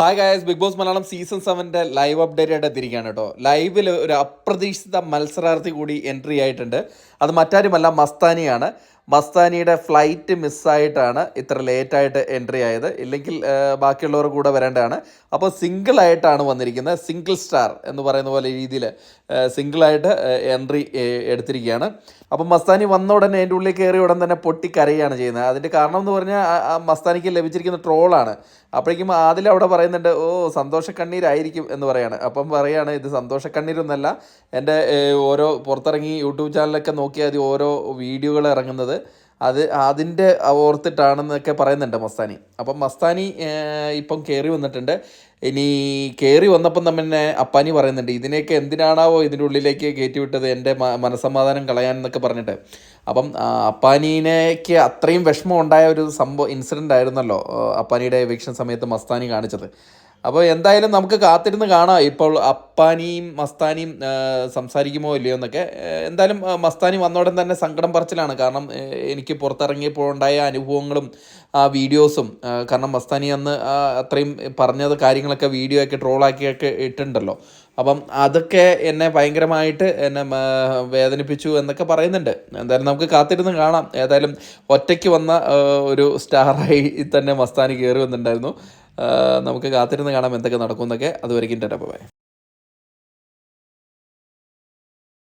Hi guys, Bigg Boss Malayalam season 7 live update ആയിട്ട് എത്തിയിരിക്കുകയാണ് കേട്ടോ. ലൈവിൽ ഒരു അപ്രതീക്ഷിത മത്സരാർത്ഥി കൂടി എൻട്രി ആയിട്ടുണ്ട്. അത് മറ്റാരുമല്ല, മസ്താനിയാണ്. മസ്താനിയുടെ ഫ്ലൈറ്റ് മിസ്സായിട്ടാണ് ഇത്ര ലേറ്റായിട്ട് എൻട്രി ആയത്. ഇല്ലെങ്കിൽ ബാക്കിയുള്ളവർ കൂടെ വരേണ്ടതാണ്. അപ്പോൾ സിംഗിളായിട്ടാണ് വന്നിരിക്കുന്നത്. സിംഗിൾ സ്റ്റാർ എന്ന് പറയുന്ന പോലെ രീതിയിൽ സിംഗിളായിട്ട് എൻട്രി എടുത്തിരിക്കുകയാണ്. അപ്പം മസ്താനി വന്ന ഉടനെ അതിൻ്റെ ഉള്ളിൽ കയറിയ ഉടൻ തന്നെ പൊട്ടിക്കരയാണ് ചെയ്യുന്നത്. അതിൻ്റെ കാരണം എന്ന് പറഞ്ഞാൽ മസ്താനിക്ക് ലഭിച്ചിരിക്കുന്ന ട്രോളാണ്. അപ്പോഴേക്കും ആദിൽ അവിടെ പറയുന്നുണ്ട്, സന്തോഷക്കണ്ണീരായിരിക്കും എന്ന് പറയാണ്. അപ്പം പറയാണ്, ഇത് സന്തോഷക്കണ്ണീരൊന്നല്ല, എൻ്റെ ഓരോ പുറത്തിറങ്ങി യൂട്യൂബ് ചാനലൊക്കെ നോക്കിയാൽ മതി ഓരോ വീഡിയോകൾ ഇറങ്ങുന്നത്, അതിൻ്റെ ഓർത്തിട്ടാണെന്നൊക്കെ പറയുന്നുണ്ട് മസ്താനി. അപ്പം മസ്താനി ഇപ്പം കയറി വന്നിട്ടുണ്ട്. ഇനി കയറി വന്നപ്പം തന്നെ അപ്പാനി പറയുന്നുണ്ട്, ഇതിനെയൊക്കെ എന്തിനാണാവോ ഇതിൻ്റെ ഉള്ളിലേക്ക് കയറ്റി വിട്ടത്, എൻ്റെ മനസ്സമാധാനം കളയാൻ എന്നൊക്കെ പറഞ്ഞിട്ട്. അപ്പം അപ്പാനീനേക്ക് അത്രയും വിഷമം ഉണ്ടായ ഒരു ഇൻസിഡൻ്റ് ആയിരുന്നല്ലോ അപ്പാനിയുടെ എവിക്ഷൻ സമയത്ത് മസ്താനി കാണിച്ചത്. അപ്പോൾ എന്തായാലും നമുക്ക് കാത്തിരുന്ന് കാണാം ഇപ്പോൾ അപ്പാനിയും മസ്താനിയും സംസാരിക്കുമോ ഇല്ലയോ എന്നൊക്കെ. എന്തായാലും മസ്താനി വന്നോടൻ തന്നെ സങ്കടം പറച്ചിലാണ്. കാരണം എനിക്ക് പുറത്തിറങ്ങിയപ്പോൾ ഉണ്ടായ അനുഭവങ്ങളും ആ വീഡിയോസും, കാരണം മസ്താനി അന്ന് അത്രയും പറഞ്ഞത് കാര്യങ്ങളൊക്കെ വീഡിയോ ഒക്കെ ട്രോളാക്കിയൊക്കെ ഇട്ടിട്ടുണ്ടല്ലോ. അപ്പം അതൊക്കെ എന്നെ ഭയങ്കരമായിട്ട് എന്നെ വേദനിപ്പിച്ചു എന്നൊക്കെ പറയുന്നുണ്ട്. എന്തായാലും നമുക്ക് കാത്തിരുന്ന് കാണാം. ഏതായാലും ഒറ്റയ്ക്ക് വന്ന ഒരു സ്റ്റാറായി തന്നെ മസ്താനി കയറി വന്നിട്ടുണ്ടായിരുന്നു. നമുക്ക് കാത്തിരുന്ന് കാണാം എന്തൊക്കെ നടക്കുമെന്നൊക്കെ. അതുവരെയ്ക്കും ടാറ്റാ ബൈ.